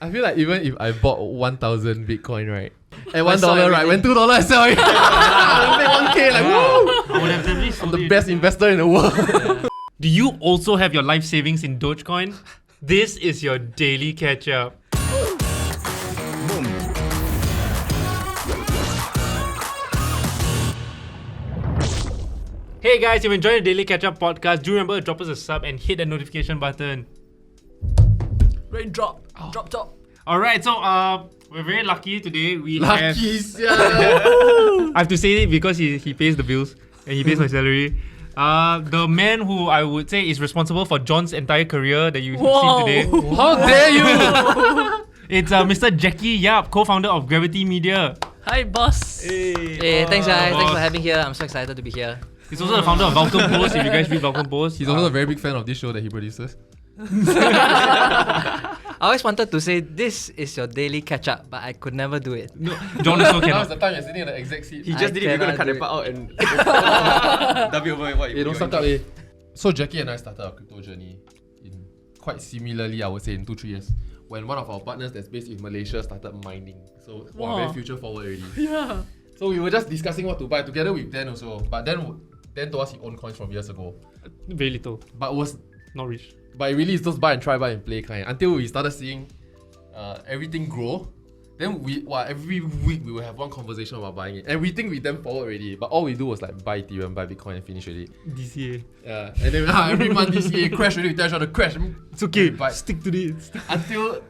I feel like even if I bought 1,000 Bitcoin, right? At $1, right? When $2, I sell it. I make 1K, like, woo! I would have definitely sold I'm the it. best investor in the world. Yeah. Do you also have your life savings in Dogecoin? This is your daily catch-up. Hey guys, if you enjoyed the Daily Catch-Up podcast, do remember to drop us a sub and hit the notification button. Raindrop. Drop top. Alright, so we're very lucky today. We have... I I have to say it because he pays the bills and he pays my salary. The man who I would say is responsible for John's entire career that you've seen today. How dare you! It's Mr. Jacky Yap, co-founder of Gravity Media. Hi, boss. Hey, thanks guys. Thanks for having me here. I'm so excited to be here. He's also the founder of Vulcan Post, if you guys read Vulcan Post. He's also a very big fan of this show that he produces. I always wanted to say this is your daily catch-up, but I could never do it. No, John also That was cannot. the time you're sitting in the exec seat. He just did it. We're gonna cut that part out and dub it over what Don't suck up, eh? So Jacky and I started our crypto journey in quite similarly, I would say, in 2-3 years. When one of our partners that's based in Malaysia started mining. So very future forward already. Yeah. So we were just discussing what to buy together with Dan also. But Dan told us he owned coins from years ago. Very little. But Not rich. it really is just buy and try, buy and play kind. Until we started seeing everything grow. Then every week we will have one conversation about buying it. And we think we damn forward already. But all we do was like buy Ethereum, buy Bitcoin and finish already. DCA. Yeah. And then every month DCA crash already, we tell each other crash. It's okay. But Stick to this. until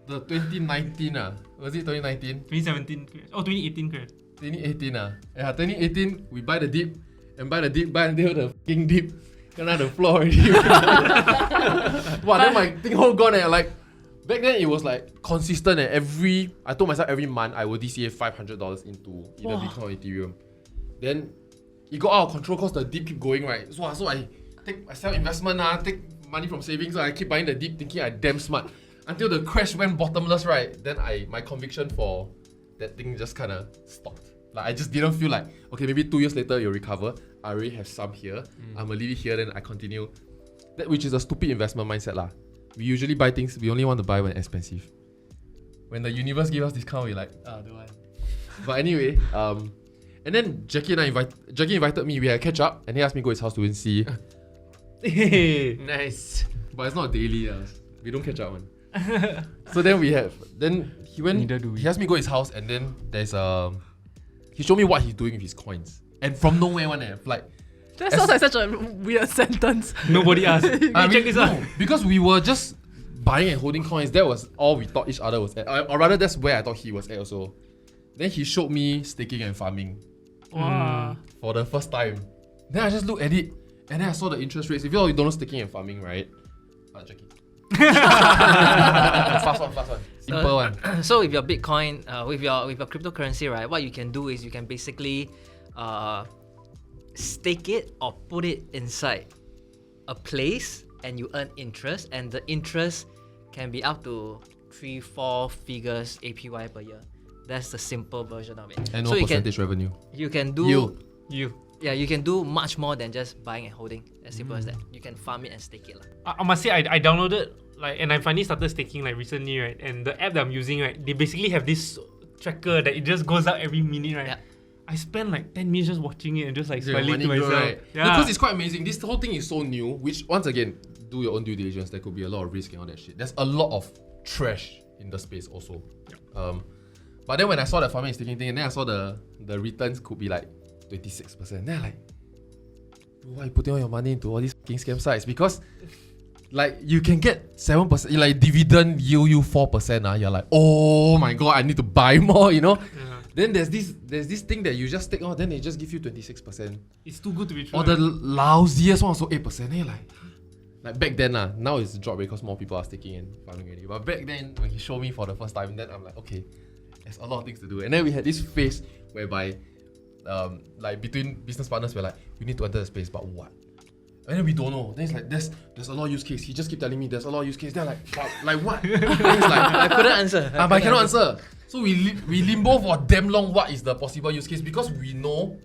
the 2019 was it 2019? 2017. Oh, 2018 crash. 2018 Yeah, 2018 we buy the dip and buy until the fucking dip. Kena the floor already. Wow, then my thing whole gone like back then it was like consistent and I told myself every month I will DCA $500 into either Bitcoin or Ethereum. Then it got out of control because the dip keep going, right? So I sell investment, take money from savings, so I keep buying the dip thinking I damn smart. Until the crash went bottomless, right? Then my conviction for that thing just kinda stopped. Like I just didn't feel like, okay, maybe 2 years later you'll recover. I already have some here. I'm gonna leave it here, then I continue. Which is a stupid investment mindset lah. We usually buy things, we only want to buy when expensive. When the universe give us discount, we're like, don't want. But anyway, and then Jacky invited me, we had Ketchup, and he asked me to go to his house to go and see. Nice. But it's not daily, we don't catch up one. So then he went, Neither do we. he asked me to go to his house, and then there's he showed me what he's doing with his coins. And from nowhere one like That sounds like such a weird sentence. Nobody asked. Check this out. Because we were just buying and holding coins. That was all we thought each other was at. Or rather, that's where I thought he was at also. Then he showed me staking and farming Wow. for the first time. Then I just looked at it, and then I saw the interest rates. If you all don't know staking and farming, right? Jacky. Fast one. Simple one. So with your Bitcoin, with your cryptocurrency, right? What you can do is you can basically stake it or put it inside a place, and you earn interest, and the interest can be up to 3-4 figures APY per year. That's the simple version of it. And so no percentage revenue. You can do You. Yeah, you can do much more than just buying and holding. As simple as that. You can farm it and stake it. I must say, I downloaded and I finally started staking recently, right? And the app that I'm using, right, they basically have this tracker that it just goes out every minute, right? Yeah. I spent 10 minutes just watching it and just Your smiling money to grow, myself. right? Yeah. Because it's quite amazing. This whole thing is so new, which once again, do your own due diligence. There could be a lot of risk and all that shit. There's a lot of trash in the space also. But then when I saw the farming and staking thing, and then I saw the returns could be 26%. Then I'm like, why are you putting all your money into all these fucking scam sites? Because you can get 7%, dividend yield you 4%. You're like, oh my god, I need to buy more, you know? Yeah. Then there's this thing that you just take, then they just give you 26%. It's too good to be true. Or the lousiest one also 8%. Then you're like back then, now it's dropped because more people are staking and farming already. But back then, when he showed me for the first time, then I'm like, okay, there's a lot of things to do. And then we had this phase whereby between business partners, we're like, we need to enter the space, but what? And then we don't know. Then it's like, there's a lot of use case. He just keep telling me there's a lot of use case. Then I'm like what? Then it's I couldn't answer. but I cannot answer. So we limbo for damn long what is the possible use case, because we know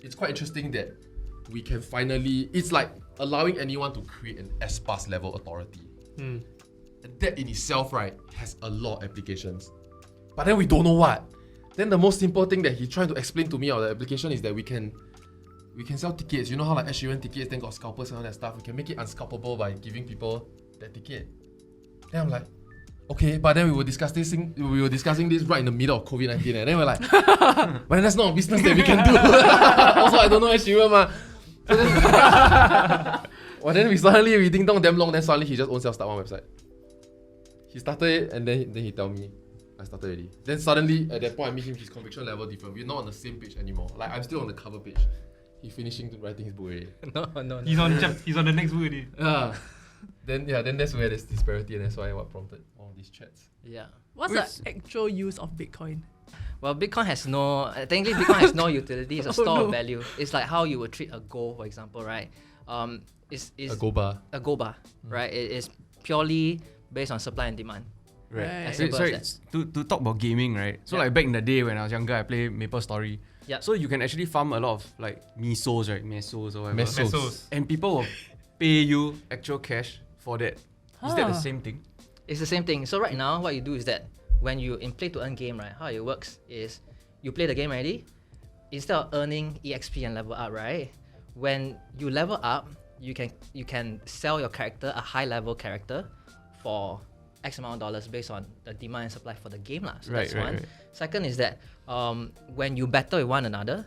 it's quite interesting that we can finally, it's like allowing anyone to create an S-Pass level authority. And that in itself, right, has a lot of applications. But then we don't know what. Then the most simple thing that he's trying to explain to me of the application is that we can sell tickets. You know how like Sheeran tickets then got scalpers and all that stuff. We can make it unscalpable by giving people that ticket. Then I'm like, okay, but then we were discussing this right in the middle of COVID-19, and then we're like, but that's not a business that we can do. Also, I don't know Sheeran ma. So then, well, then we ding dong damn long. Then suddenly he just own self start one website. He started it, and then he tell me, I started already. Then suddenly at that point I meet him, his conviction level different. We're not on the same page anymore. Like I'm still on the cover page. He's finishing writing his book already. No. He's on the next book already. Then that's where there's disparity, and that's why what prompted all these chats. Yeah. What's the actual use of Bitcoin? Well, Bitcoin has technically Bitcoin has no utility. It's a store no. of value. It's like how you would treat a gold, for example, right? It's A gold bar. a gold bar, right? It is purely based on supply and demand. Right. As So, simple sorry, as to talk about gaming, right? So Yeah. like back in the day when I was younger, I played MapleStory. Yeah. So you can actually farm a lot of like mesos, right? Mesos or whatever. Mesos. Mesos. And people will pay you actual cash for that. Is that the Ah. same thing? It's the same thing. So right now, what you do is that when you in play to earn game, right? How it works is you play the game already. Instead of earning EXP and level up, right? When you level up, you can sell your character, a high level character, for X amount of dollars based on the demand and supply for the game lah. So that's one. Right. Second is that when you battle with one another,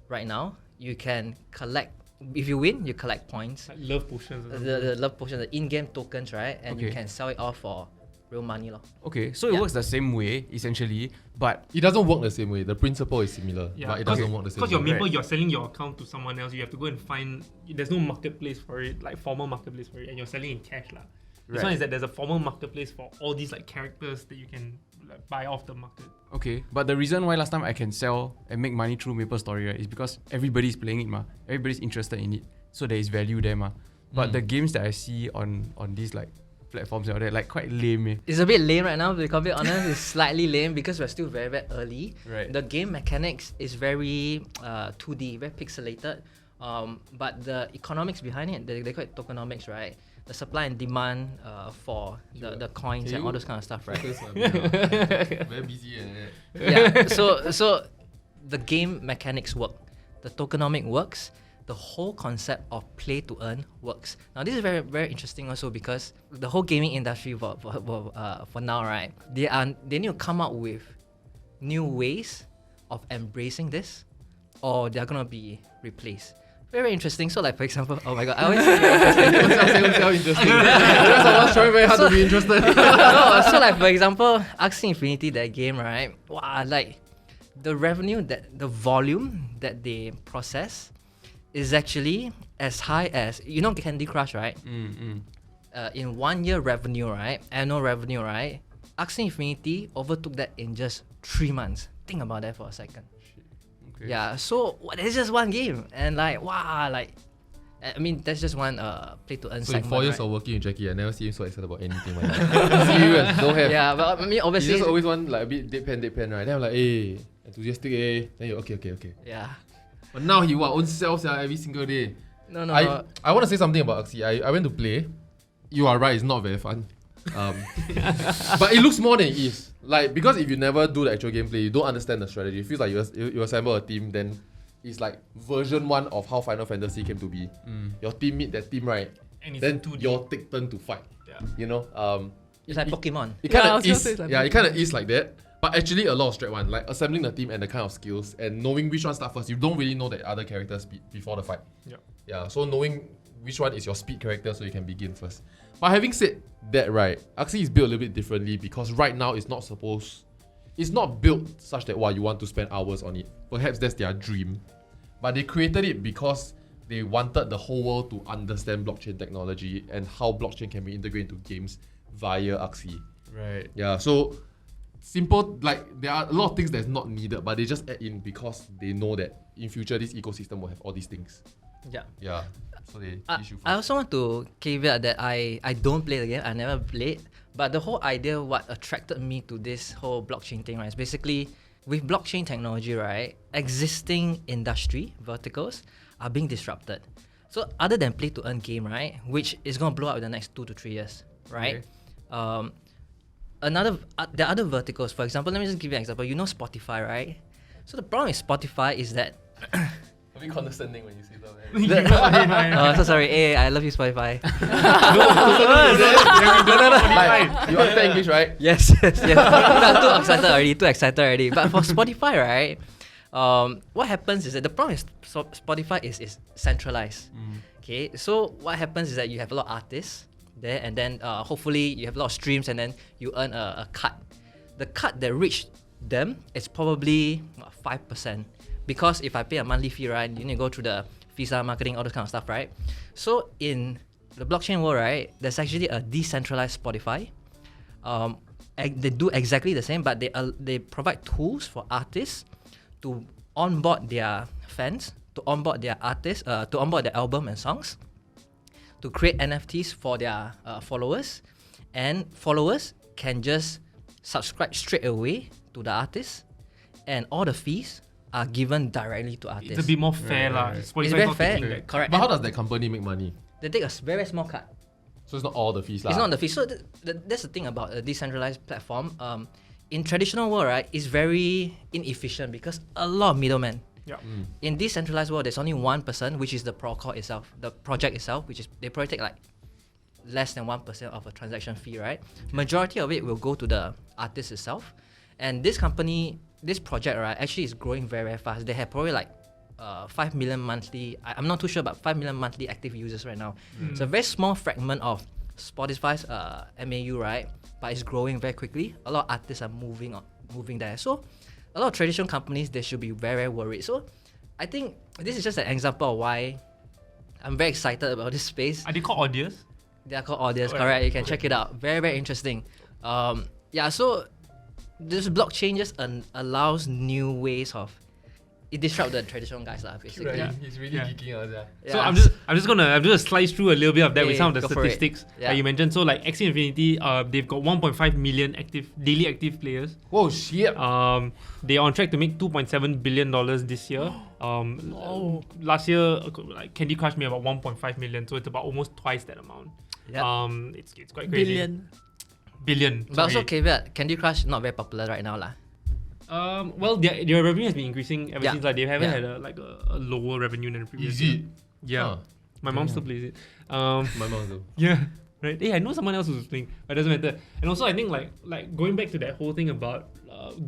right now you can collect. If you win, you collect points. Like love potions. or something. The love potion, the in-game tokens, right? And you Okay. can sell it off for real money, lor. Okay, so it Yeah. works the same way essentially, but It doesn't work the same way. The principle is similar, but it doesn't work the same Because your way. Maple, you're selling your account to someone else. You have to go and find. There's no marketplace for it, like formal marketplace for it, and you're selling in cash lah. This Right. one is that there's a formal marketplace for all these like characters that you can like, buy off the market. okay. But the reason why last time I can sell and make money through MapleStory, right, is because everybody's playing it, ma. Everybody's interested in it, so there is value there, ma. But the games that I see on these like platforms and all that, like quite lame, eh. It's a bit lame right now, to be completely honest. It's slightly lame because we're still very, very early. Right. The game mechanics is very 2D, very pixelated. But the economics behind it, they call it tokenomics, right? The supply and demand for the coins Can and you all those kind of stuff, right? Focus, very busy and Yeah. So the game mechanics work. The tokenomic works. The whole concept of play to earn works. Now this is very, very interesting also because the whole gaming industry for now, right? They need to come up with new ways of embracing this, or they're gonna be replaced. Very interesting. So like for example, oh my god, I always say very interesting. interesting. Someone's trying very hard to be interested. No, so like for example, Axie Infinity, that game, right? Wow, like the revenue the volume that they process is actually as high as Candy Crush, right? In 1 year revenue, right? Annual revenue, right? Axie Infinity overtook that in just 3 months. Think about that for a second. Okay. Yeah, so it's just one game, and like wow, like I mean that's just one play to earn So in segment. 4 years right? of working with Jacky, I never see him so excited about anything. Serious, don't have. Yeah, but I mean He obviously. just always want like a bit deadpan, right? Then I'm like, hey, enthusiastic, eh? Then you okay. Yeah. But now he own self every single day. No. I want to say something about Axie. I went to play. You are right, it's not very fun. But it looks more than it is. Like, because if you never do the actual gameplay, you don't understand the strategy. It feels like you assemble a team, then it's like version 1 of how Final Fantasy came to be. Your team meet that team, right? And it's Then 2D. your take turn to fight. Yeah. You know? It's like Pokemon. It Yeah, kind I of was gonna is. say it's like Yeah, it Pokemon. kind of is like that. But actually a lot of strat one, like assembling the team and the kind of skills and knowing which one start first. You don't really know that other characters speed before the fight. Yeah. Yeah, so knowing which one is your speed character so you can begin first. But having said that, right, Axie is built a little bit differently because right now it's not built such that you want to spend hours on it. Perhaps that's their dream. But they created it because they wanted the whole world to understand blockchain technology and how blockchain can be integrated into games via Axie. Right. Yeah, so simple, like there are a lot of things that's not needed, but they just add in because they know that in future this ecosystem will have all these things. Yeah. Yeah, so they teach you first. I also want to caveat that I don't play the game. I never played. But the whole idea, what attracted me to this whole blockchain thing, right, is basically with blockchain technology, right, existing industry verticals are being disrupted. So other than play to earn game, right, which is going to blow up in the next 2 to 3 years, right? There are other verticals. For example, let me just give you an example. You know Spotify, right? So the problem with Spotify is that A bit condescending when you say that. so sorry. Hey, I love you, Spotify. Like, you understand English, right? Yes. I'm too excited already. But for Spotify, right? What happens is that the problem is Spotify is centralized. Okay, so what happens is that you have a lot of artists there, and then hopefully you have a lot of streams, and then you earn a cut. The cut that reach them is probably 5%, because if I pay a monthly fee, right, you need to go through the visa marketing, all those kind of stuff, right? So in the blockchain world, right, there's actually a decentralized Spotify. They do exactly the same, but they provide tools for artists to onboard their fans, to onboard their artists, to onboard their album and songs, to create NFTs for their followers, and followers can just subscribe straight away to the artist, and all the fees are given directly to artists. It's a bit more fair, lah. Right. Spotify It's is very not fair, taking that. correct. But how does that company make money? They take a very small cut. So it's not all the fees, lah. It's not the fee. So that's the thing about a decentralized platform. In traditional world, right, it's very inefficient because a lot of middlemen. Yeah. In decentralized world, there's only one person, which is the protocol itself, the project itself, which is they probably take like less than 1% of a transaction fee, right? Majority of it will go to the artist itself, and this company, this project, right, actually is growing very, very fast. They have probably like 5 million monthly. I'm not too sure, but 5 million monthly active users right now. It's a very small fragment of Spotify's MAU, right? But it's growing very quickly. A lot of artists are moving there. So a lot of traditional companies, they should be very, very worried. So I think this is just an example of why I'm very excited about this space. Are they called audience? They are called audience, Oh, correct? yeah. You can check it out. Very, very interesting. So this blockchain just allows new ways of it disrupt the traditional guys, basically. Right. Yeah. He's really Yeah. geeking out there. So Yeah. I'm just gonna slice through a little bit of that with Yeah, some of the go for it. statistics Yeah. that you mentioned. So like Axie Infinity, they've got 1.5 million daily active players. Whoa, shit. They are on track to make $2.7 billion this year. Last year, like Candy Crush made about 1.5 million, so it's about almost twice that amount. Yep. It's quite crazy. Billion. But also sorry. caveat, Candy Crush not very popular right now, lah. Well, their revenue has been increasing ever Yeah. since. Like they haven't Yeah. had a lower revenue than the previous Is year. it? Yeah. Huh. My mom still plays it. My mom too. Yeah. Right. Hey, I know someone else who's playing, but it doesn't matter. And also, I think like going back to that whole thing about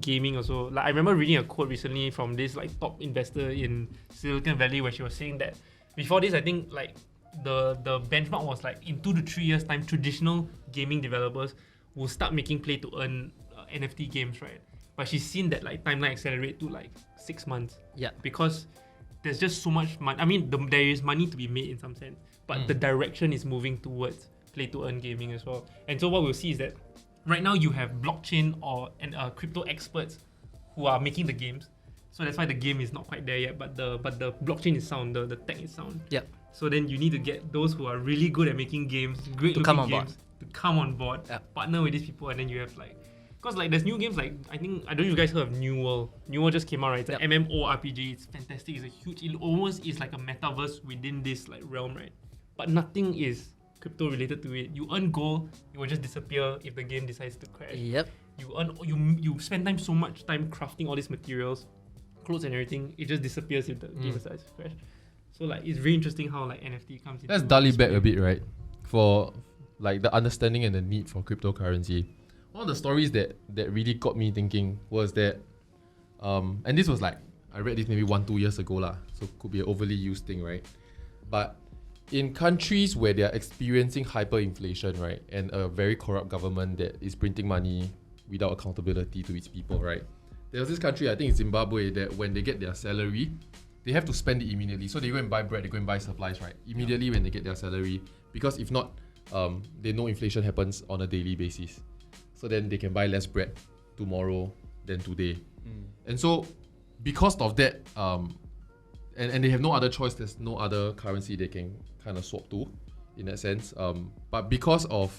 gaming also. Like I remember reading a quote recently from this like top investor in Silicon Valley where she was saying that before this, I think like the benchmark was like in 2 to 3 years time, traditional gaming developers will start making play to earn NFT games, right? But she's seen that like timeline accelerate to like 6 months. Yeah. Because there's just so much money. I mean, there is money to be made in some sense, but the direction is moving towards play to earn gaming as well. And so what we'll see is that right now you have blockchain and crypto experts who are making the games. So that's why the game is not quite there yet, but the blockchain is sound, the tech is sound. Yep. So then you need to get those who are really good at making games, great To looking come on board. games, to come on board, Yep. partner with these people, and then you have like, because like there's new games like I don't know if you guys heard of New World. New World just came out, right? It's Yep. an MMORPG. It's fantastic. It's a huge. It almost is like a metaverse within this like realm, right? But nothing is crypto related to it. You earn gold, it will just disappear if the game decides to crash. Yep. You spend so much time crafting all these materials, clothes and everything. It just disappears if the game decides to crash. So like it's very interesting how like NFT comes in. Let's dial it back a bit, right? For like the understanding and the need for cryptocurrency. One of the stories that really got me thinking was that, and this was like, I read this maybe 1-2 years ago lah, so could be an overly used thing, right? But in countries where they are experiencing hyperinflation, right, and a very corrupt government that is printing money without accountability to its people, right? There was this country, I think it's Zimbabwe, that when they get their salary, they have to spend it immediately. So they go and buy bread, they go and buy supplies, right? Immediately when they get their salary, because if not, they know inflation happens on a daily basis. So then they can buy less bread tomorrow than today. And so because of that, and they have no other choice, there's no other currency they can kind of swap to in that sense. But because of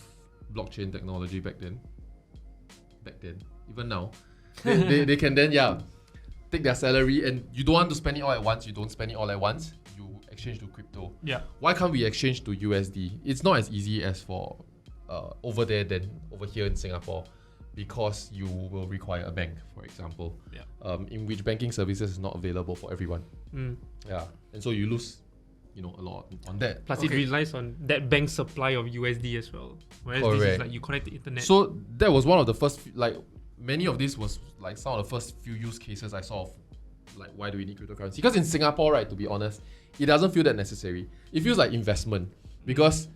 blockchain technology back then, even now, they can then take their salary, and you don't want to spend it all at once, you don't spend it all at once, you exchange to crypto. Yeah. Why can't we exchange to USD? It's not as easy as for over there than over here in Singapore, because you will require a bank, for example, in which banking services is not available for everyone. Yeah, and so you lose, a lot on that. Plus, it relies on that bank's supply of USD as well. Whereas this is like you connect the internet. So that was one of the first, many of these was like some of the first few use cases I saw of, like, why do we need cryptocurrency? Because in Singapore, right, to be honest, it doesn't feel that necessary. It feels like investment, because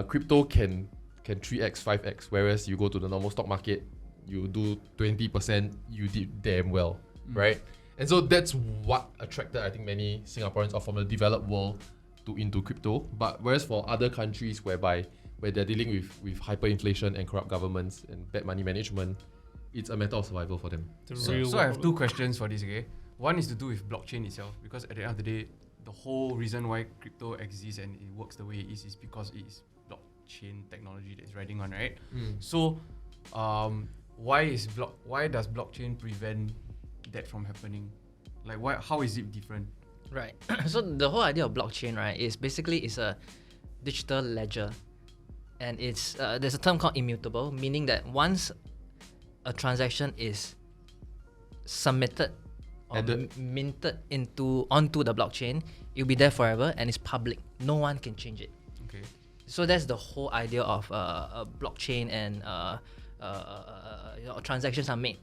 crypto can 3x, 5x, whereas you go to the normal stock market, you do 20%, you did damn well, right? And so that's what attracted, I think, many Singaporeans or from the developed world into crypto. But whereas for other countries where they're dealing with hyperinflation and corrupt governments and bad money management, it's a matter of survival for them. So I have two questions for this, okay? One is to do with blockchain itself, because at the end of the day, the whole reason why crypto exists and it works the way it is because it is blockchain technology that it's riding on, right? So, why does blockchain prevent that from happening? Like, how is it different? Right. So the whole idea of blockchain, right, is basically it's a digital ledger, and it's there's a term called immutable, meaning that once a transaction is submitted or minted onto the blockchain, it'll be there forever and it's public. No one can change it. Okay. So that's the whole idea of a blockchain, and transactions are made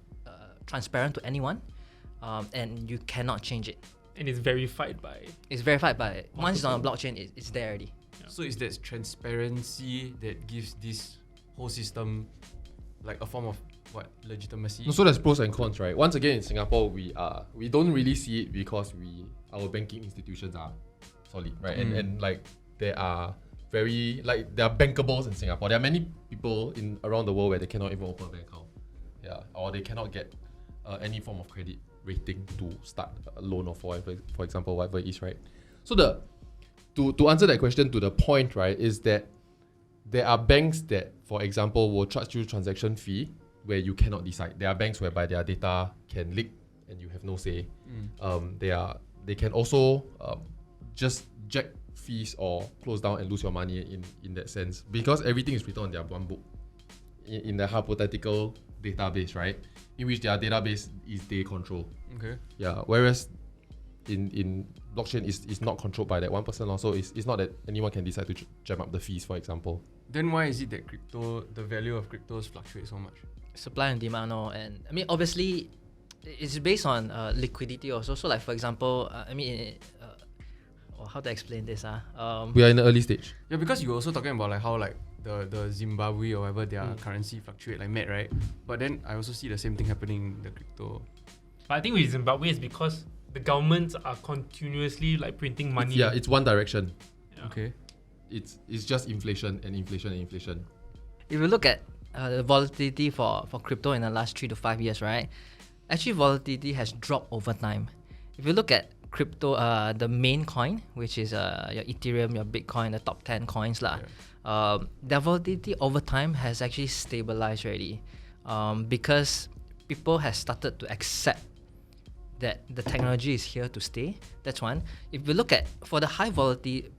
transparent to anyone, and you cannot change it. And it's verified by. It's verified by. Once it's on a blockchain, it's there already. Yeah. So is that transparency that gives this whole system like a form of legitimacy? No, so there's pros and cons, right? Once again, in Singapore, we don't really see it because our banking institutions are solid, right? And like there are bankables in Singapore. There are many people around the world where they cannot even open a bank account, or they cannot get any form of credit rating to start a loan or for example, whatever it is, right? So to answer that question to the point, right, is that there are banks that, for example, will charge you transaction fee where you cannot decide. There are banks whereby their data can leak and you have no say. They can also just jack fees or close down and lose your money in that sense, because everything is written on their one book in the hypothetical database, right? In which their database is they control. Okay. Yeah. Whereas in blockchain is not controlled by that one person. Also, it's not that anyone can decide to jam up the fees, for example. Then why is it that the value of cryptos fluctuates so much? Supply and demand, and I mean, obviously, it's based on liquidity also. So, like, for example, how to explain this? We are in the early stage. Yeah, because you were also talking about like how like the Zimbabwe or whatever their currency fluctuate like mad, right? But then I also see the same thing happening in the crypto. But I think with Zimbabwe, it's because the governments are continuously like printing money. It's one direction. Yeah. Okay. It's just inflation and inflation and inflation. If you look at the volatility for crypto in the last 3 to 5 years, right? Actually, volatility has dropped over time. If you look at crypto, the main coin, which is your Ethereum, your Bitcoin, the top 10 coins, their volatility over time has actually stabilized already, because people have started to accept that the technology is here to stay. That's one. If you look at for the high volatility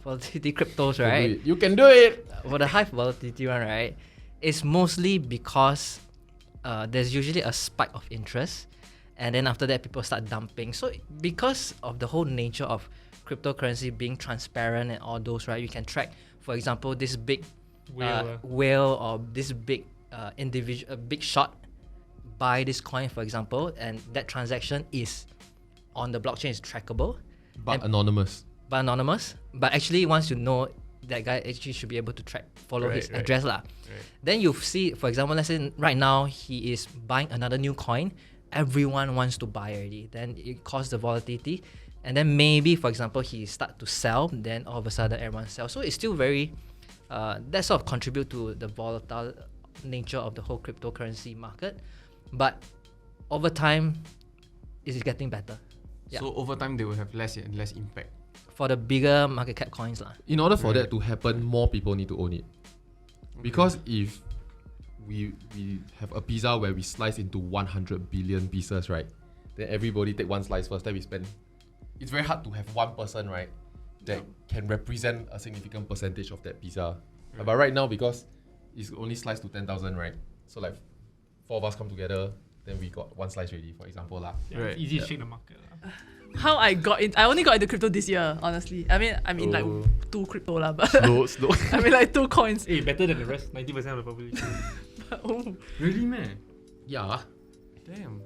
cryptos, right? You can do it. For the high volatility one, right? It's mostly because there's usually a spike of interest, and then after that people start dumping. So because of the whole nature of cryptocurrency being transparent and all those, right? You can track, for example, this big whale or this big individual, big shot buy this coin, for example, and that transaction is on the blockchain, is trackable, but anonymous. But actually, once you know, that guy actually should be able to follow his address lah. Then you see, for example, let's say right now he is buying another new coin. Everyone wants to buy already. Then it causes the volatility, and then maybe, for example, he start to sell. Then all of a sudden everyone sells. So it's still very that sort of contribute to the volatile nature of the whole cryptocurrency market. But over time, it's getting better. Yeah. So over time, they will have less and less impact. For the bigger market cap coins lah. In order for that to happen, more people need to own it. Because if we have a pizza where we slice into 100 billion pieces, right? Then everybody take one slice first, then we spend. It's very hard to have one person, right, that can represent a significant percentage of that pizza. But right now, because it's only sliced to 10,000, right? So like 4 of us come together, then we got 1 slice ready, for example lah. Yeah, Right. it's easy to shake the market. How I got in, I only got into crypto this year, honestly. I mean, I'm in like Oh. 2 crypto lah, but Slow. I mean like 2 coins. Hey, better than the rest, 90% of the population. Oh. Really, man? Yeah. Damn.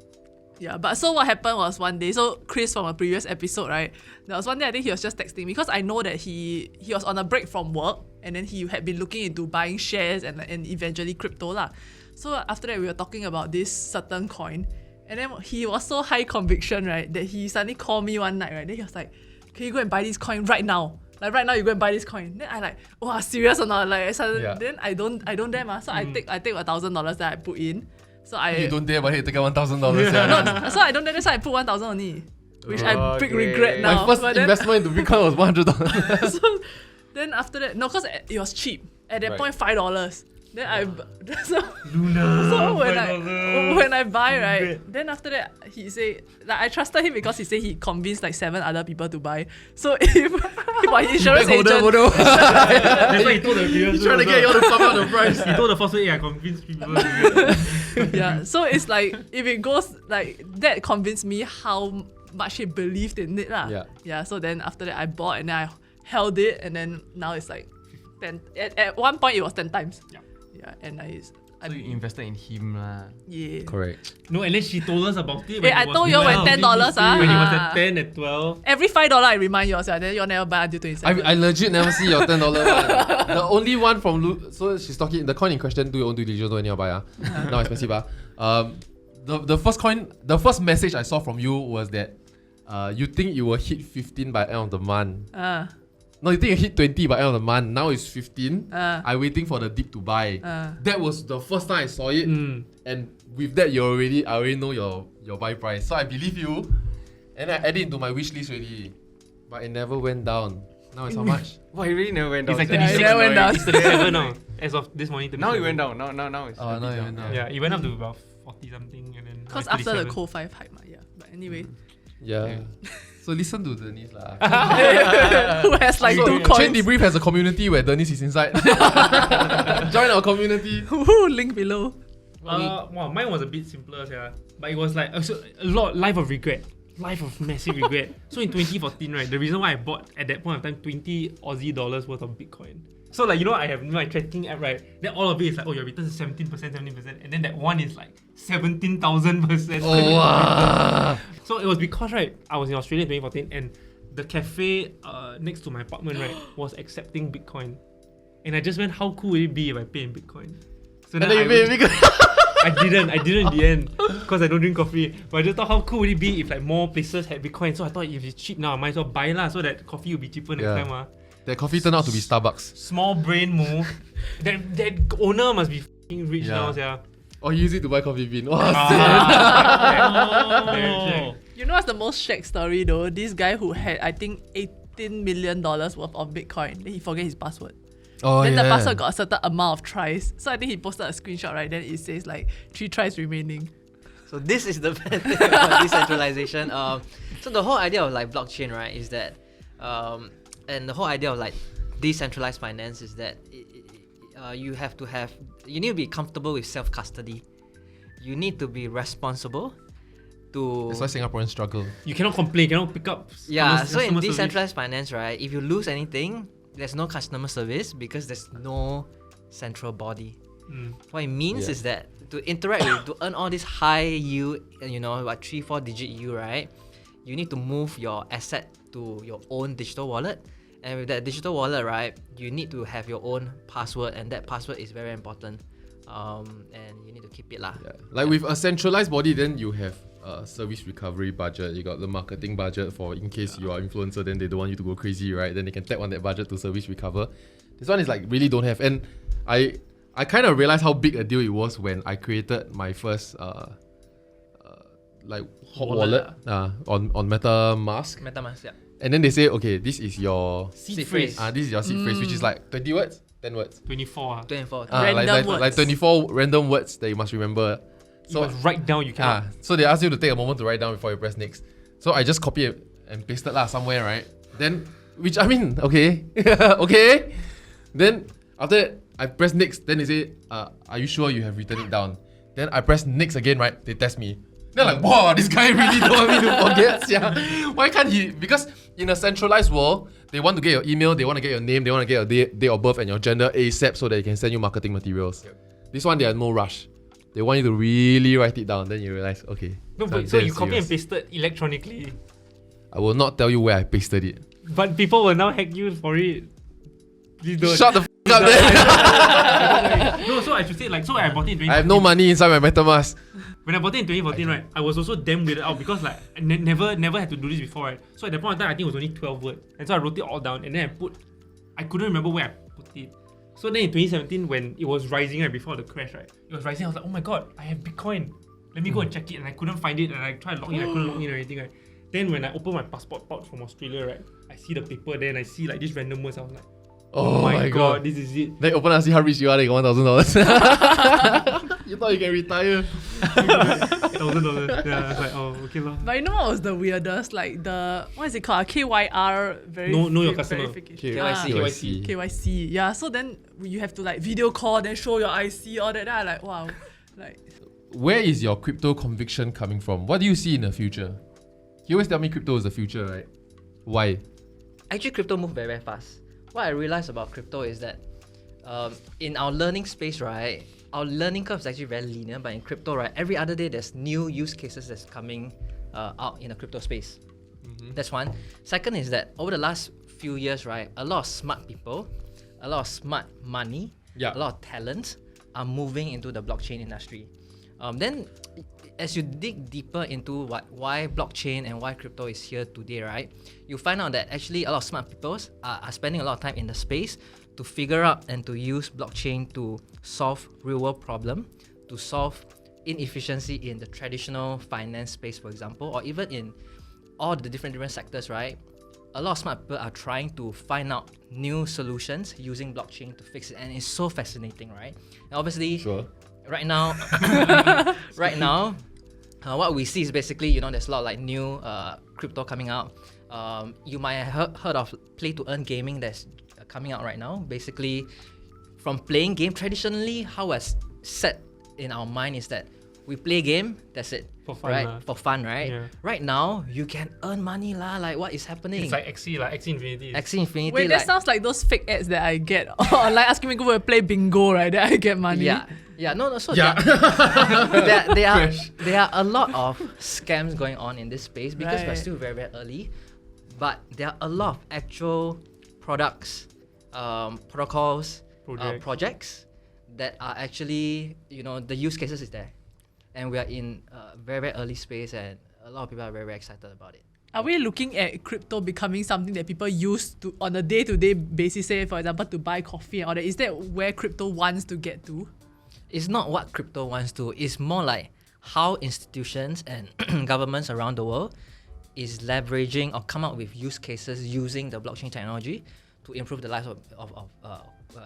Yeah, but so what happened was one day, so Chris from a previous episode, right? There was one day I think he was just texting me because I know that he was on a break from work and then he had been looking into buying shares and eventually crypto lah. So after that we were talking about this certain coin and then he was so high conviction, right, that he suddenly called me one night, right? Then he was like, can you go and buy this coin right now? Like right now you go and buy this coin. Then I like, wow, serious or not? Like suddenly, then I don't dare ma. So I take $1,000 that I put in. So You don't dare, but hey, take out $1,000. no, so I don't dare, that's why I put 1,000 only. Which I big Okay. regret now. My first But then- investment into Bitcoin was $100. so then after that, no, because it was cheap. At that Right. point, $5. Then so Luna, when I buy, right, then after that he say like I trusted him because he said he convinced like 7 other people to buy. So if my insurance agent, That's why he told the previous He's trying to get you all to pump up the price. He told the first way, I convinced people to get it. yeah. So it's like if it goes like that, convinced me how much he believed in it lah. Yeah. Yeah. So then after that I bought and then I held it and then now it's like 10. At one point it was 10 times. Yeah. Yeah. And So you invested in him lah. yeah. Correct. No, and then she told us about it. Hey, I told you all when $10 When he was ah. at 10, at 12. Every $5 I remind you, then you all never buy until 27. I legit never see your $10 one. The only one from so she's talking the coin in question. Do your own due diligence. Don't anyhow buy. Now expensive. The first coin, the first message I saw from you was that you think you will hit 15 by end of the month. No, you think you hit 20 by end of the month. Now it's 15. I'm waiting for the dip to buy. That was the first time I saw it. And with that, I already know your buy price. So I believe you. And I added it into my wish list already. But it never went down. Now it's how much? Why it really never went down? It's like sia. 36. Yeah, it went down. It's 37 now. As of this morning. Now it 37. went down. Now it's. Oh, now it 30 went down. Yeah, it went up to about 40 something and then. now Because it's after the 37. Coal 5 hype, yeah. But anyway, Yeah. So listen to Denise lah. who has like So, 2 Chain coins? Debrief has a community where Denise is inside. Join our community. Link below. Wow, mine was a bit simpler, yeah. But it was like a lot life of regret. Life of massive regret. So in 2014, right, the reason why I bought at that point of time 20 Aussie dollars worth of Bitcoin. So like, you know, I have my tracking app, right? Then all of it is like, oh, your return is 17%, 17%. And then that one is like 17,000%. Oh, wow. So it was because, right, I was in Australia in 2014 and the cafe next to my apartment, right, was accepting Bitcoin. And I just went, how cool would it be if I pay in Bitcoin? So And then you pay because I didn't in the end because I don't drink coffee. But I just thought how cool would it be if like more places had Bitcoin. So I thought if it's cheap now, I might as well buy lah so that coffee will be cheaper next Yeah. time. that coffee turned out to be Starbucks. Small brain move. that owner must be f***ing rich Yeah. now, yeah. Or you use it to buy coffee bean. Wow, Oh. You know what's the most shag story though? This guy who had, I think, $18 million worth of Bitcoin. Then he forget his password. Oh, Then yeah. the password got a certain amount of tries. So I think he posted a screenshot, right? Then it says like 3 tries remaining. So this is the bad thing about decentralization. So the whole idea of like blockchain, right, is that, and the whole idea of like decentralized finance is that you need to be comfortable with self-custody. You need to be responsible to. That's why Singaporeans struggle. You cannot complain, cannot pick up. Yeah, so in customer service. decentralized finance, right, if you lose anything, there's no customer service because there's no central body. What it means Yeah. is that to interact with, to earn all this high yield, like 3-4 digit yield, right, you need to move your asset to your own digital wallet. And with that digital wallet, right, you need to have your own password, and that password is very important. And you need to keep it lah. Yeah. Like with a centralized body, then you have a service recovery budget. You got the marketing budget for in case you are influencer, then they don't want you to go crazy, right? Then they can tap on that budget to service recover. This one is like really don't have. And I kind of realized how big a deal it was when I created my first like hot wallet on MetaMask. MetaMask, yeah. And then they say, okay, this is your Seed phrase. this is your seed phrase, which is like 20 words, 10 words. 24. 24. Random Like words. 24 random words that you must remember. So write down, you cannot. So they ask you to take a moment to write down before you press next. So I just copy it and pasted lah somewhere, right? Then, which I mean, okay, okay. Then after that, I press next, then they say, are you sure you have written it down? Then I press next again, right? They test me. They're like, wow, this guy really don't want me to forget. Yeah. Why can't he? Because in a centralized world, they want to get your email, they want to get your name, they want to get your date of birth and your gender ASAP so that they can send you marketing materials. This one, they are no rush. They want you to really write it down. Then you realize, okay. No, but so you copy and pasted electronically. I will not tell you where I pasted it. But people will now hack you for it. Please don't. Shut the f up there. No, so I should say so I bought it in 2014. I have no money inside my MetaMask. When I bought it in 2014, right, I was also damn weirded out because I never had to do this before, right? So at that point in time, I think it was only 12 words. And so I wrote it all down and then I couldn't remember where I put it. So then in 2017, when it was rising right before the crash, right, it was rising, I was like, oh my god, I have Bitcoin. Let me go and check it. And I couldn't find it and I tried to log in, I couldn't log in or anything, right? Then when I opened my passport pouch from Australia, right, I see the paper there and I see these random words. I was like, oh my god, this is it. Then open and see how rich you are, they got $1,000. You thought you can retire. $1,000. Yeah, I was like, oh, okay lah. But you know what was the weirdest? Like what is it called? KYR Know your customer. verification. KYC. KYC. Yeah, so then you have to video call, then show your IC, all that. Then I like, wow. Where is your crypto conviction coming from? What do you see in the future? You always tell me crypto is the future, right? Why? Actually, crypto moves very, very fast. What I realized about crypto is that in our learning space, right, our learning curve is actually very linear, but in crypto, right, every other day there's new use cases that's coming out in the crypto space. That's one. Second is that over the last few years, right, a lot of smart people, a lot of smart money, a lot of talent are moving into the blockchain industry. Then as you dig deeper into why blockchain and why crypto is here today, right, you find out that actually a lot of smart people are spending a lot of time in the space to figure out and to use blockchain to solve real world problem, to solve inefficiency in the traditional finance space, for example, or even in all the different sectors, right? A lot of smart people are trying to find out new solutions using blockchain to fix it, and it's so fascinating, right? And obviously, right now, what we see is basically, there's a lot of new crypto coming out. You might have heard of play to earn gaming that's coming out right now. Basically, from playing game, traditionally, how it's set in our mind is that we play game, that's it. For fun, right? For fun, right? Yeah. Right now, you can earn money lah. Like, what is happening? It's like Axie, Axie Infinity. Axie Infinity. Wait, that sounds like those fake ads that I get online asking me to go and play bingo, right? That I get money. Yeah, no. So Yeah. there are a lot of scams going on in this space because we're Right. still very, very early. But there are a lot of actual products, protocols, projects that are actually, the use cases is there. And we are in a very, very early space and a lot of people are very, very excited about it. Are we looking at crypto becoming something that people use to on a day-to-day basis, say for example to buy coffee and all that? Is that where crypto wants to get to? It's not what crypto wants to. It's more like how institutions and governments around the world is leveraging or come up with use cases using the blockchain technology to improve the lives of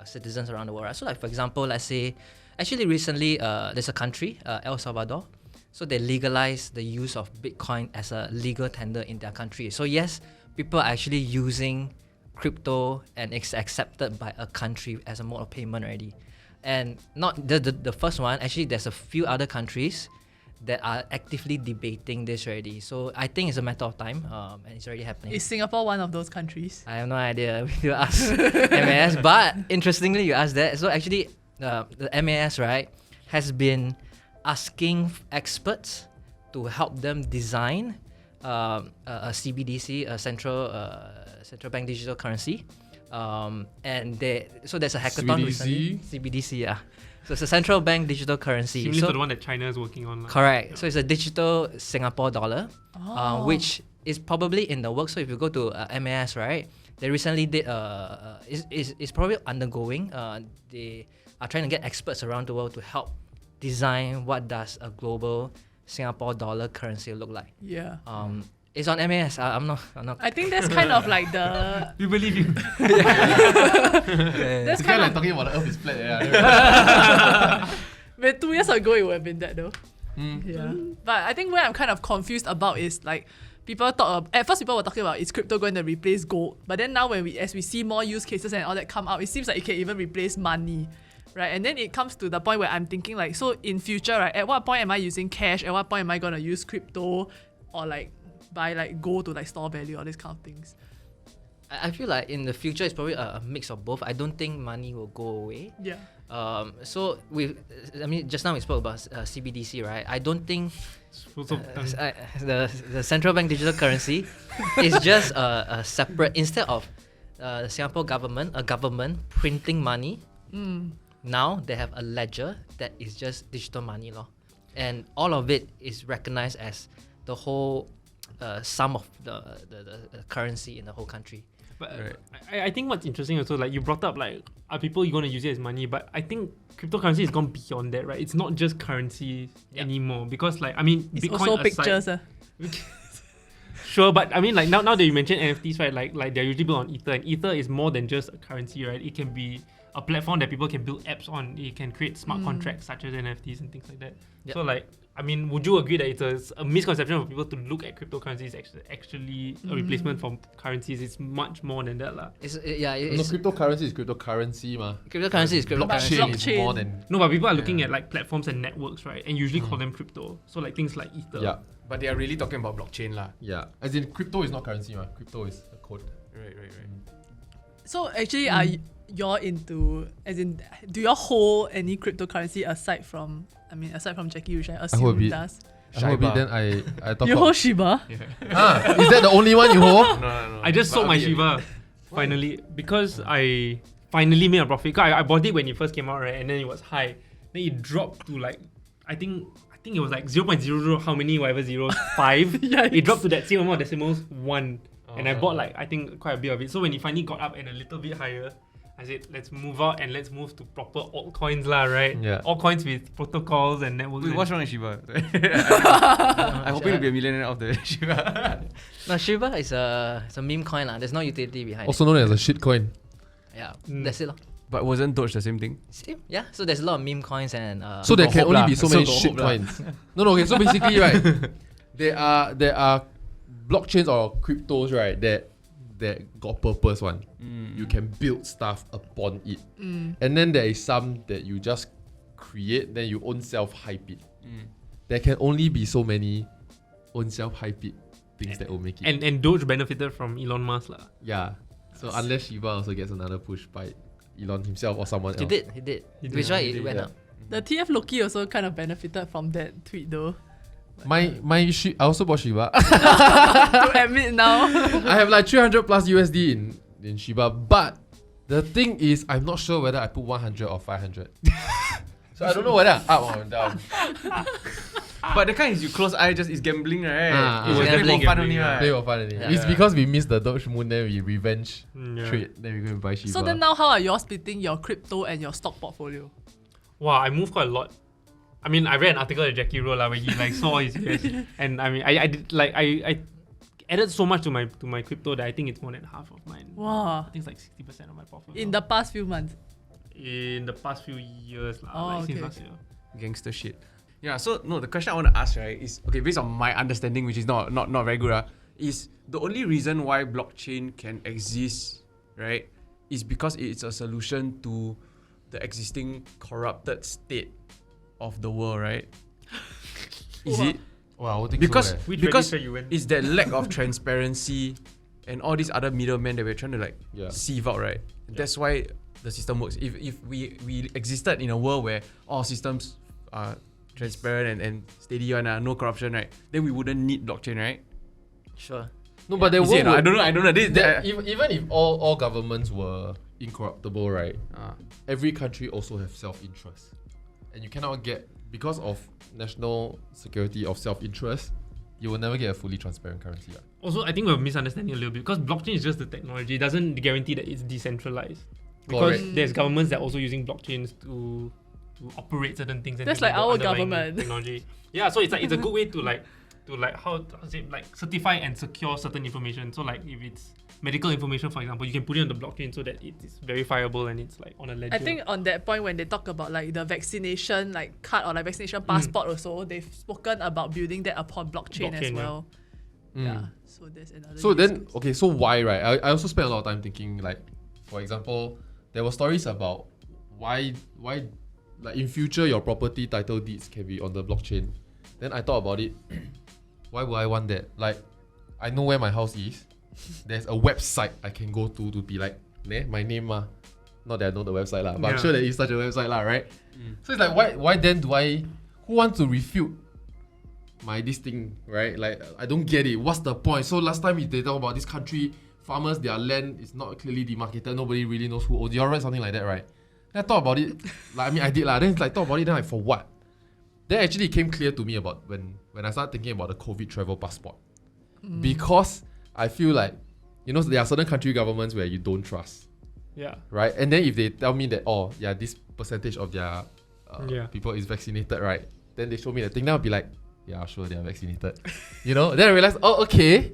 citizens around the world. Right? So like for example, let's say, actually recently there's a country, El Salvador. So they legalized the use of Bitcoin as a legal tender in their country. So yes, people are actually using crypto and it's accepted by a country as a mode of payment already. And not the first one, actually there's a few other countries that are actively debating this already. So I think it's a matter of time and it's already happening. Is Singapore one of those countries? I have no idea. You ask MAS, but interestingly you asked that. So actually the MAS, right, has been asking experts to help them design a CBDC, a central bank digital currency. And so there's a hackathon recently. CBDC, yeah. So it's a central bank digital currency. Similar so, to the one that China is working on. Correct. Yeah. So it's a digital Singapore dollar, which is probably in the works. So if you go to MAS, right, they recently did, is probably undergoing. They are trying to get experts around the world to help design what does a global Singapore dollar currency look like. Yeah. It's on MAS. I'm not. I think that's kind of like the. We believe you. That's It's kind kind of of. like talking about the earth is flat. Yeah. But 2 years ago, it would have been that though. Mm. Yeah. But I think where I'm kind of confused about is like at first people were talking about is crypto going to replace gold, but then now as we see more use cases and all that come out, it seems like it can even replace money, right? And then it comes to the point where I'm thinking like, so in future, right, at what point am I using cash? At what point am I gonna use crypto or like buy like gold to like store value, all these kind of things? I feel like in the future it's probably a mix of both. I don't think money will go away. Yeah. So just now we spoke about CBDC, right? I don't think the central bank digital currency is just a separate, instead of the Singapore government, a government printing money. Now they have a ledger that is just digital money, and all of it is recognized as the whole sum of the currency in the whole country. But I think what's interesting also, like you brought up, like, are people going to use it as money? But I think cryptocurrency has gone beyond that, right? It's not just currency anymore, because like, I mean, It's Bitcoin also aside, pictures. Sure, but I mean, like now that you mentioned NFTs, right? Like they're usually built on Ether, and Ether is more than just a currency, right? It can be a platform that people can build apps on. It can create smart contracts such as NFTs and things like that. Yep. So like, I mean, would you agree that it's a misconception for people to look at cryptocurrencies actually a replacement for currencies? It's much more than that, lah. Cryptocurrency is cryptocurrency, ma. Cryptocurrency is cryptocurrency. Blockchain is Blockchain. more than. No, but people are looking at like platforms and networks, right? And usually call them crypto. So like things like Ether. Yeah, But they are really talking about blockchain lah. yeah. As in, crypto is not currency, ma. Crypto is a code. Right. So actually, are y'all into, as in, do y'all hold any cryptocurrency aside from Jacky, which I hold a assume bit. does? I hope it, then I talk You about. hold Shiba? Is that the only one you hold? No. I just sold my Shiba finally because I finally made a profit. Cause I bought it when it first came out, right? And then it was high. Then it dropped to like, I think it was like 0.00 how many whatever zeros 5. Yikes. It dropped to that same amount of decimals 1. And I bought like, I think quite a bit of it. So when it finally got up and a little bit higher, I said, let's move out and let's move to proper altcoins lah, right? Yeah. Altcoins with protocols and networks. Wait, what's wrong with Shiba? I'm hoping to be a millionaire off the Shiba. No, Shiba is a meme coin lah. There's no utility behind Also known as a shitcoin. it. Yeah, that's it lah. But wasn't Doge the same thing? Same. Yeah, so there's a lot of meme coins and So there got can hope only lah. be so So many got shit hope lah. coins. No, okay. So basically, right, there are blockchains or cryptos, right, that got purpose one. You can build stuff upon it, and then there is some that you just create, then you own self hype it. There can only be so many own self hype it things that will make it. And Doge benefited from Elon Musk lah. Yeah. So unless Shiba also gets another push by Elon himself or someone else. He did. Which is why it went up. The TF Loki also kind of benefited from that tweet though. I also bought Shiba. To admit now. I have like 300 plus USD in Shiba, but the thing is, I'm not sure whether I put 100 or 500. So I don't know whether I'm up or down. But the kind is you close eye just is gambling, right? It's It's gambling, for fun only, Play right? for fun only. Yeah. It's because we missed the Doge Moon, then we revenge Yeah. trade, then we go and buy Shiba. So then now how are y'all splitting your crypto and your stock portfolio? Wow, I moved quite a lot. I mean, I read an article that Jacky wrote where he like saw his US, and I mean, I did like I added so much to my crypto that I think it's more than half of mine. Wow. I think it's like 60% of my portfolio. In the past few months. In the past few years, Oh, since okay. last year. Gangster shit. Yeah, so no, the question I want to ask, right, is okay, based on my understanding, which is not very good, is the only reason why blockchain can exist, right, is because it's a solution to the existing corrupted state of the world, right? Is it? Wow, I would think Because so, Which because register you went? it's that lack of transparency and all these other middlemen that we're trying to like sieve out, right? That's why the system works. If we existed in a world where all systems are transparent and steady and no corruption, right? Then we wouldn't need blockchain, right? Sure. No, but there Is it? will. I don't know. Even if all governments were incorruptible, right? Every country also have self-interest, and you cannot get, because of national security of self-interest, you will never get a fully transparent currency. Right? Also, I think we're misunderstanding a little bit because blockchain is just the technology. It doesn't guarantee that it's decentralized. Because Correct. there's governments that are also using blockchains to operate certain things. And That's to like the our underlying government. technology. Yeah, so it's a good way to how to say, like, certify and secure certain information. So like if it's medical information, for example, you can put it on the blockchain so that it is verifiable and it's like on a ledger. I think on that point when they talk about like the vaccination like card or like vaccination passport also, they've spoken about building that upon blockchain as Blockchain, well. Yeah. So there's another. So use then, case. okay, so why, right? I also spent a lot of time thinking, like, for example, there were stories about why, like, in future, your property title deeds can be on the blockchain. Then I thought about it. Why would I want that? Like, I know where my house is. There's a website I can go to be like, my name, ma. Not that I know the website, lah, but I'm Yeah. sure there is such a website, lah, right? So it's like, why then do I, who wants to refute this thing, right? Like, I don't get it. What's the point? So last time they talk about this country, farmers, their land is not clearly demarcated. Nobody really knows who owns it. You all read something like that, right? Then I thought about it. Like, I mean, I did lah. Then it's like, thought about it. Then like, for what? Then actually it came clear to me about when I started thinking about the COVID travel passport. Because I feel like, you know, there are certain country governments where you don't trust, Yeah. right? And then if they tell me that, oh, yeah, this percentage of their people is vaccinated, right? Then they show me the thing. Then I'll be like, yeah, sure, they are vaccinated. You know? Then I realized, oh, okay.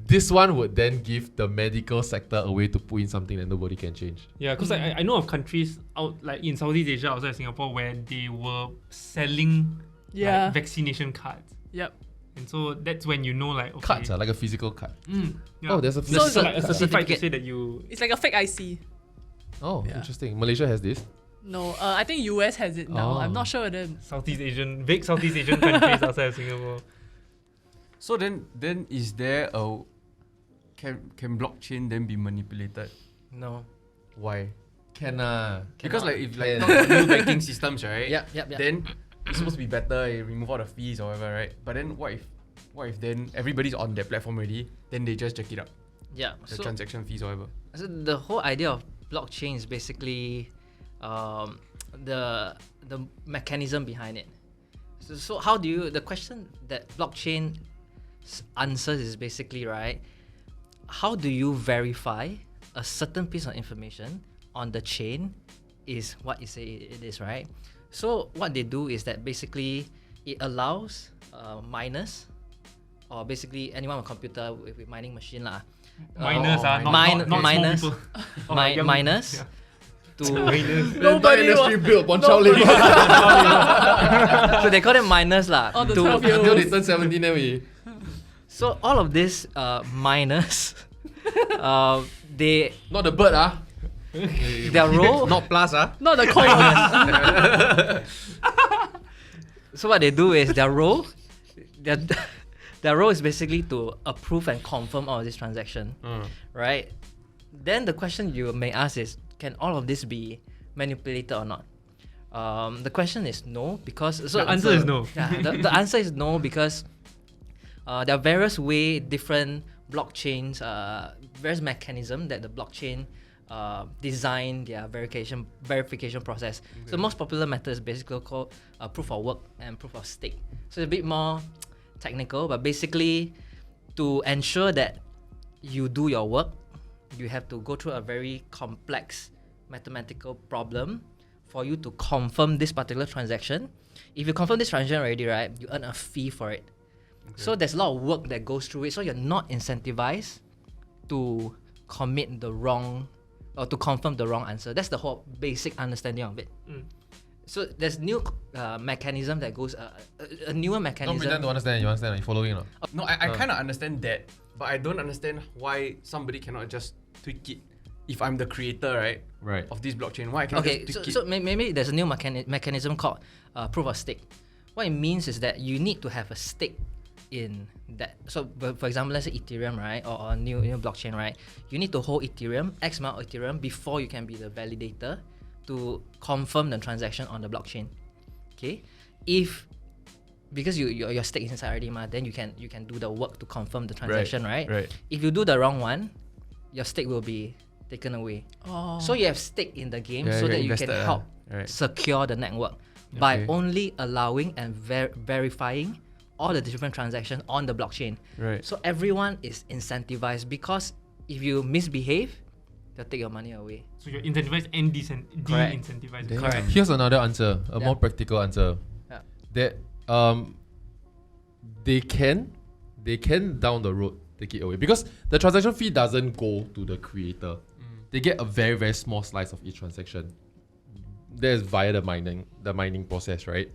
This one would then give the medical sector a way to put in something that nobody can change. Yeah, because I know of countries out like in Southeast Asia outside of Singapore where they were selling Yeah. like, vaccination cards. Yep. And so that's when you know like okay. Cards are like a physical card. Yeah. Oh, there's a So physical it's like a card. certificate to say that you It's like a fake IC. Oh, Yeah. interesting. Malaysia has this. No, I think US has it now. Oh. I'm not sure whether. big Southeast Asian countries outside of Singapore. So then is there a can blockchain then be manipulated? No. Why? Can Because like if like Can. talk about new banking systems, right? Yep. Then it's supposed to be better, you remove all the fees or whatever, right? But then what if then everybody's on that platform already, then they just jack it up, Yeah. the So, transaction fees or whatever. so the whole idea of blockchain is basically the mechanism behind it. So how do you, the question that blockchain answers is basically, right, how do you verify a certain piece of information on the chain is what you say it is, right? So what they do is that basically it allows miners or basically anyone with a computer with mining machine lah, Miners are not, Mine- not small miners. people. Or like young- miners yeah. to Miners. The entire industry built upon child labor. so they call them miners lah. All the to- 12-year-olds. Until they turn 17, then we. So all of these miners, they Not the bird, their role. Not plus, Not the coin. So what they do is their role is basically to approve and confirm all of this transaction, right? Then the question you may ask is, can all of this be manipulated or not? The question is no, because The answer is no. Yeah, the answer is no because there are various different blockchains, various mechanisms that the blockchain design their verification process. So the most popular method is basically called proof of work and proof of stake. So it's a bit more technical, but basically to ensure that you do your work, you have to go through a very complex mathematical problem for you to confirm this particular transaction. If you confirm this transaction already, right, you earn a fee for it. So there's a lot of work that goes through it. So you're not incentivized to commit the wrong or to confirm the wrong answer. That's the whole basic understanding of it. So there's new mechanism that goes a newer Don't mechanism. pretend to understand. You understand? Are you following or not? No, I kind of understand that, but I don't understand why somebody cannot just tweak it. If I'm the creator, right, Right. of this blockchain, why I cannot Okay, just so, tweak it? so maybe there's a new mechanism called proof of stake. What it means is that you need to have a stake in that. So for example, let's say Ethereum, right, or a new blockchain, right, you need to hold Ethereum, X amount of Ethereum before you can be the validator to confirm the transaction on the blockchain. Okay, because your stake is inside already, then you can do the work to confirm the transaction, right? Right. If you do the wrong one, your stake will be taken away. Oh. So you have stake in the game Yeah, so you're that you can invested, help right. secure the network by Okay. only allowing and verifying all the different transactions on the blockchain. Right. So everyone is incentivized because if you misbehave, they'll take your money away. So you're incentivized and Correct. de-incentivized. Correct. Here's another answer, a Yeah. more practical answer. Yeah. That they can down the road take it away because the transaction fee doesn't go to the creator. They get a very, very small slice of each transaction. That is via the mining process, right?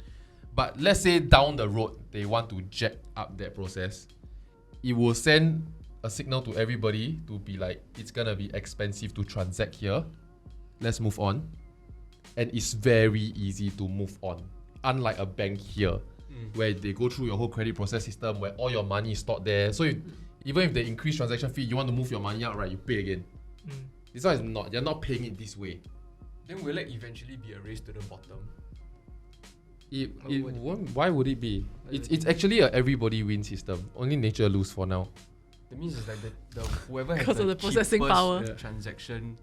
But let's say down the road they want to jack up that process. it will send a signal to everybody to be like, it's gonna be expensive to transact here. Let's move on. And it's very easy to move on. Unlike a bank here, where they go through your whole credit process system, where all your money is stored there. So even if they increase transaction fee, you want to move your money out, right? You pay again. This one is not. They're not paying it this way. Then will it eventually be a race to the bottom? It won't. Why would it be? It's actually a everybody win system. Only nature lose for now. That means it's like the whoever has Because of the processing cheapest power. transaction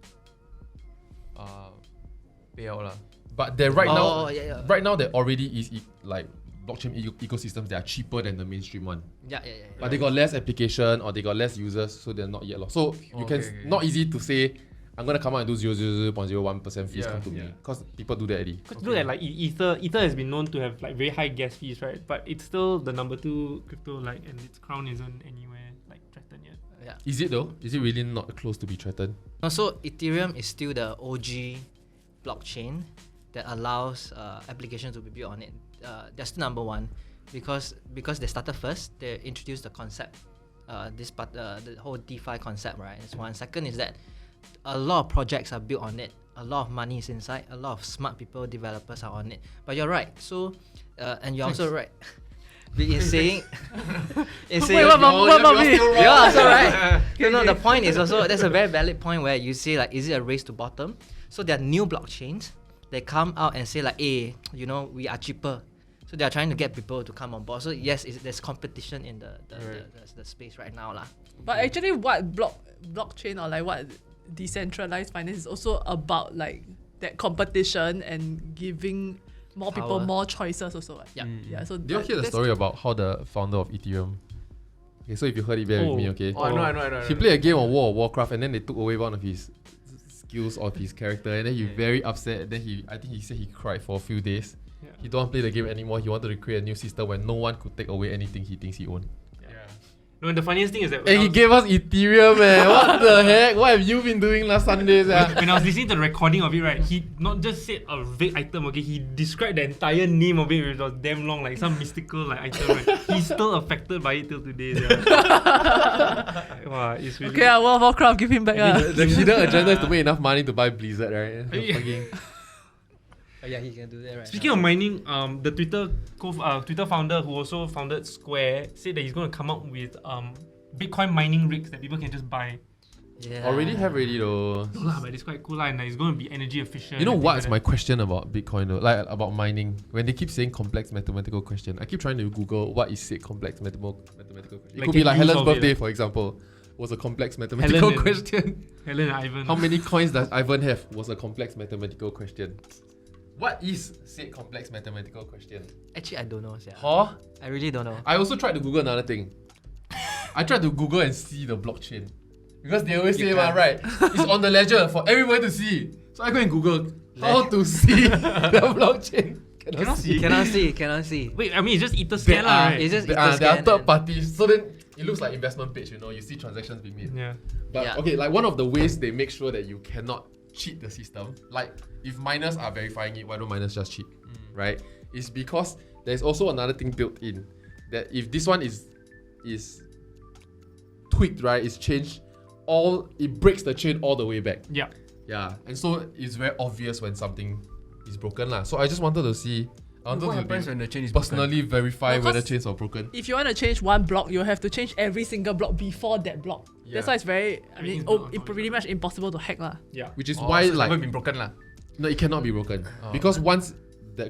payout lah. But they're right now. Yeah. Right now, there already is like blockchain ecosystems that are cheaper than the mainstream one. Yeah. But they got less application or they got less users, so they're not yet lost. So you can not easy to say, I'm gonna come out and do 0.01% fees come to me, because people do that already. Because look at like Ether has been known to have like very high gas fees, right? But it's still the number 2 crypto, like, and its crown isn't anywhere like threatened yet. Yeah. Is it though? Is it really not close to be threatened? Also, Ethereum is still the OG blockchain that allows applications to be built on it. They're still number 1 because they started first. They introduced the concept, the whole DeFi concept, right? It's one. Second is that a lot of projects are built on it. A lot of money is inside. A lot of smart people, developers are on it. But you're right. So, and you're also right. in saying, Wait, what about me? you're also right. No, the point is also, that's a very valid point where you say like, is it a race to bottom? So there are new blockchains. They come out and say like, hey, we are cheaper. So they are trying to get people to come on board. So yes, there's competition in the space right now lah. But actually, what blockchain or like what decentralized finance is also about, like that competition and giving more people Power. more choices also. Right? Yeah. So Did you hear the story about how the founder of Ethereum? Okay, so if you heard it, bear with me, okay? I know. He played a game on World of Warcraft, and then they took away one of his skills of his character, and then he very upset. And then I think he said he cried for a few days. Yeah. He don't want to play the game anymore. He wanted to create a new system where no one could take away anything he thinks he owned. No, and the funniest thing is that And he gave us Ethereum, man. What the heck? What have you been doing last Sundays? when I was listening to the recording of it, right, he not just said a vague item, okay, he described the entire name of it, which was damn long, like some mystical like item, right? He's still affected by it till today. Wow, it's really... Okay, World of Warcraft, give him back. The hidden agenda is to make enough money to buy Blizzard, right? Yeah. Fucking- Yeah, he can do that right Speaking of mining, the Twitter founder who also founded Square said that he's going to come up with Bitcoin mining rigs that people can just buy. Yeah. Already though. No lah, but it's quite cool lah, and it's going to be energy efficient. You know and what things is like my question about Bitcoin though? Like about mining. When they keep saying complex mathematical question, I keep trying to Google what is said complex mathematical question. It Like could be the like use Helen's of it, birthday, like- for example, was a complex mathematical and- question. Helen and Ivan. How many coins does Ivan have? Was a complex mathematical question. What is said complex mathematical question? Actually, I don't know. Yeah. Huh? I really don't know. I also tried to Google another thing. I tried to Google and see the blockchain. Because they always say, right? It's on the ledger for everyone to see. So I go and Google how to see the blockchain. Cannot see. Wait, I mean, it's just Etherscan lah, right? It's just There are Etherscan third and- parties. So then it looks like investment page, you see transactions being made. Yeah. But Yeah. okay, like one of the ways they make sure that you cannot cheat the system, like if miners are verifying it, why don't miners just cheat, right? It's because there's also another thing built in that if this one is tweaked, right, it's changed, it breaks the chain all the way back. Yeah. Yeah, and so it's very obvious when something is broken lah. So I just wanted to see, I wanted What to happens when the chain is personally verify No, whether 'cause chains are broken. If you want to change one block, you have to change every single block before that block. Yeah. That's why it's very, Everything's it's pretty much impossible to hack lah. Yeah. Which is broken? why So it's like never been broken lah. no, it cannot be broken because once the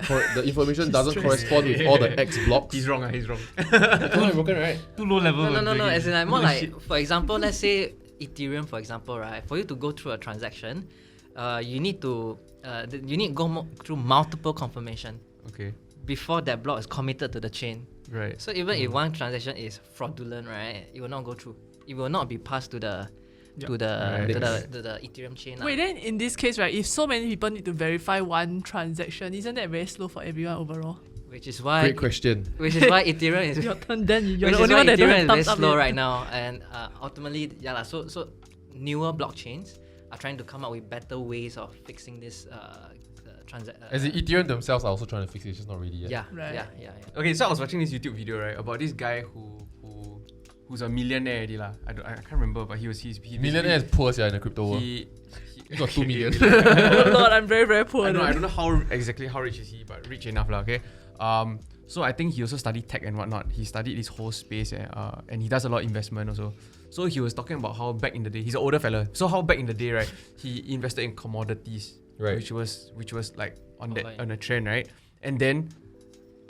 information doesn't correspond with all the X blocks, He's wrong. He's wrong. it cannot be broken, right? Too low level. No. As in, like, more Shit. like, for example, let's say Ethereum, for example, right? For you to go through a transaction, you need to go through multiple confirmation Okay. before that block is committed to the chain. Right. So even if one transaction is fraudulent, right, it will not go through. It will not be passed to the Yeah. to the Right. to the Ethereum chain. Wait, then in this case, right, if so many people need to verify one transaction, isn't that very slow for everyone overall? which is why Great question. Ethereum is Your turn then, you're which the is only why one that don't Ethereum have is very thumbs up slow yet. right now, and ultimately, so newer blockchains are trying to come up with better ways of fixing this transaction. As in Ethereum themselves are also trying to fix it, it's just not ready yet. yeah, Right. yeah. Okay, so I was watching this YouTube video, right, about this guy who who's a millionaire already lah. I can't remember, but he Millionaire is poor in the crypto world. He got 2 million. Oh Lord, I'm very, very poor. I though. don't know how exactly how rich is he, but rich enough lah. Okay. So I think he also studied tech and whatnot. He studied this whole space and he does a lot of investment also. So he was talking about how back in the day, he's an older fella. So how back in the day, right, he invested in commodities, Right. which was like on a trend, right? And then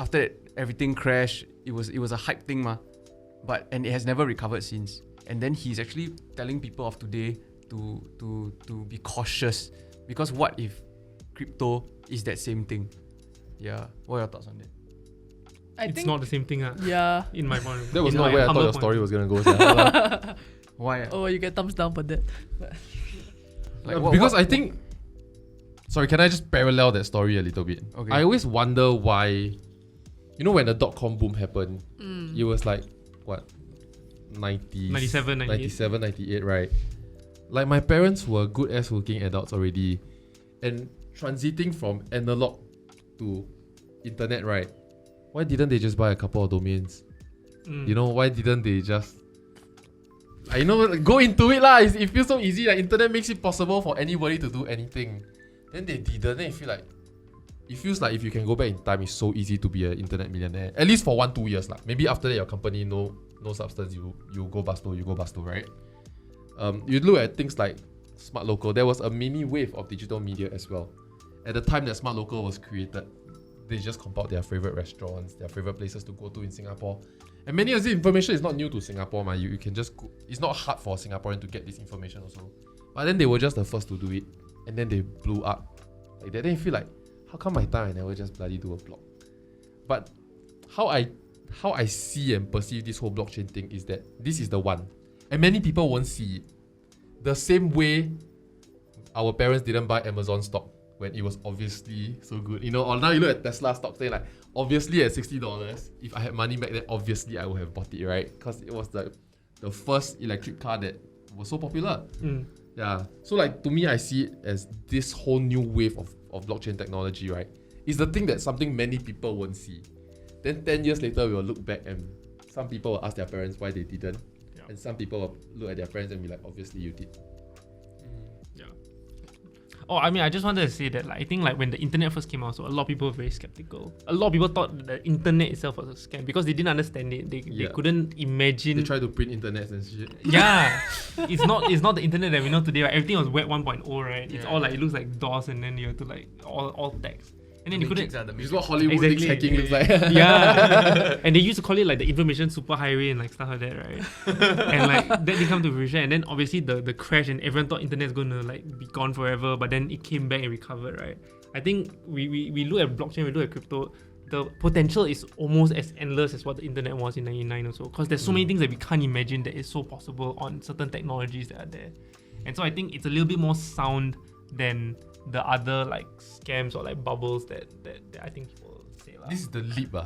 after that, everything crashed. It was a hype thing, and it has never recovered since. And then he's actually telling people of today to be cautious, because what if crypto is that same thing? Yeah. What are your thoughts on that? I It's think not the same thing. yeah. In my point. That was in not my where I thought humble your point. story was gonna go. Sia. Why? Oh, you get thumbs down for that. Because I think. Sorry, can I just parallel that story a little bit? Okay. I always wonder why. You know, when the .com boom happened, it was like what, 97, 98. 97, 98, right? Like my parents were good ass looking adults already, and transiting from analog to internet, right? Why didn't they just buy a couple of domains? You know, why didn't they just? I know, go into it lah. It feels so easy. Like internet makes it possible for anybody to do anything. Then they didn't. Then it feels like if you can go back in time, it's so easy to be an internet millionaire. At least for 1-2 years lah. Maybe after that your company no substance, you go busto, right? You look at things like Smart Local. There was a mini wave of digital media as well. At the time that Smart Local was created, they just compiled their favorite restaurants, their favorite places to go to in Singapore. And many of this information is not new to Singapore, man. You can just go. It's not hard for a Singaporean to get this information also. But then they were just the first to do it, and then they blew up like that. Then you feel like, how come my time I never just bloody do a blog? But how I see and perceive this whole blockchain thing is that this is the one, and many people won't see it. The same way our parents didn't buy Amazon stock when it was obviously so good. You know, or now you look at Tesla stock, say like, obviously at $60, if I had money back then, obviously I would have bought it, right? Because it was the first electric car that was so popular. Yeah. So like, to me, I see it as this whole new wave of blockchain technology, right? It's the thing that something many people won't see. Then 10 years later, we will look back and some people will ask their parents why they didn't. Yeah. And some people will look at their parents and be like, obviously you did. Yeah. Oh, I mean, I just wanted to say that, like, I think like when the internet first came out, so a lot of people were very skeptical. A lot of people thought that the internet itself was a scam because they didn't understand it. They couldn't imagine. They try to print internet and shit. Yeah, it's not the internet that we know today. Right? Everything was Web 1.0, right? It's all like, it looks like DOS, and then you have to like all text. And then you couldn't. This is what Hollywood thinks hacking looks like. Yeah. And they used to call it like the information superhighway and like stuff like that, right? And like that didn't come to fruition. And then obviously the crash, and everyone thought internet is gonna like be gone forever, but then it came back and recovered, right? I think we look at blockchain, we look at crypto, the potential is almost as endless as what the internet was in 99 or so. Because there's so many things that we can't imagine that is so possible on certain technologies that are there. And so I think it's a little bit more sound than the other like scams or like bubbles that I think people say. This is the leap.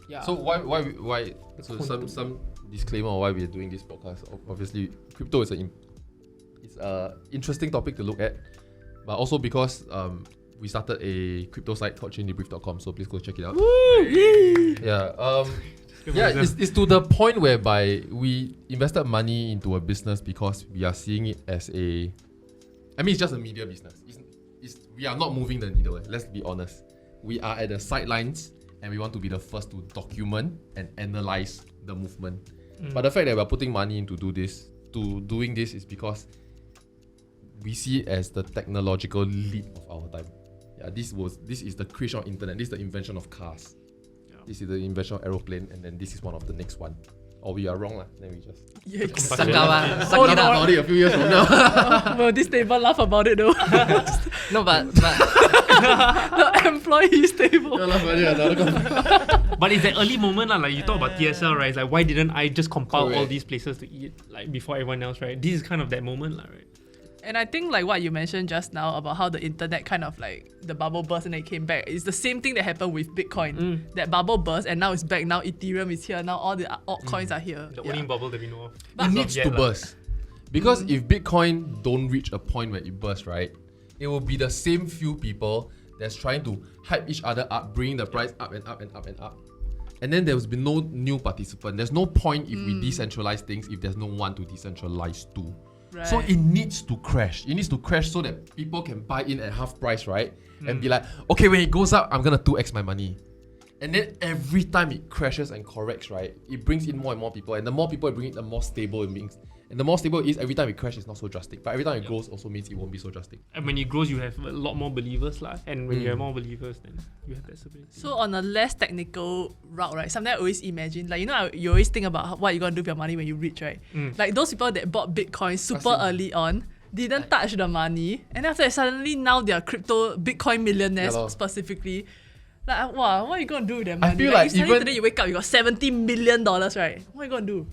Yeah. So why so some disclaimer on why we are doing this podcast. Obviously, crypto is it's a interesting topic to look at, but also because we started a crypto site called ChainDebrief.com, so please go check it out. It's to the point whereby we invested money into a business because we are seeing it as it's just a media business. We are not moving the needle. Let's be honest. We are at the sidelines and we want to be the first to document and analyze the movement. But the fact that we're putting money into doing this is because we see it as the technological leap of our time. Yeah, this is the creation of internet. This is the invention of cars. Yeah. This is the invention of aeroplane, and then this is one of the next one. Or we are wrong lah. Then we just Yikes. talk about it a few years from now. Well, this table laugh about it though. No, but The employees table. But it's that early moment, like you talk about TSL, right? It's like, why didn't I just compile all Correct. these places to eat like before everyone else, right? This is kind of that moment, right? And I think like what you mentioned just now about how the internet kind of like the bubble burst and it came back is the same thing that happened with Bitcoin. That bubble burst and now it's back. Now Ethereum is here. Now all the altcoins are here. The only bubble that we know of. It needs to burst. Because if Bitcoin don't reach a point where it bursts, right, it will be the same few people that's trying to hype each other up, bringing the price up and up and up and up. and then there's been no new participant. There's no point if we decentralize things if there's no one to decentralize to. Right. So it needs to crash. It needs to crash so that people can buy in at half price, right? And be like, okay, when it goes up, I'm gonna 2x my money. And then every time it crashes and corrects, right, it brings in more and more people. And the more people it brings in, the more stable it beings. And the more stable it is, every time it crashes, it's not so drastic. But every time it grows also means it won't be so drastic. And when it grows, you have a lot more believers, lah. And when you have more believers, then you have that stability. So on a less technical route, right? Something I always imagine, like, you know, you always think about what you're gonna do with your money when you rich, right? Like those people that bought Bitcoin super early on, didn't touch the money, and after that, suddenly now they are crypto Bitcoin millionaires specifically. Like, wow, what are you gonna do with that money? I feel like you even today you wake up, you got $70 million, right? What are you gonna do?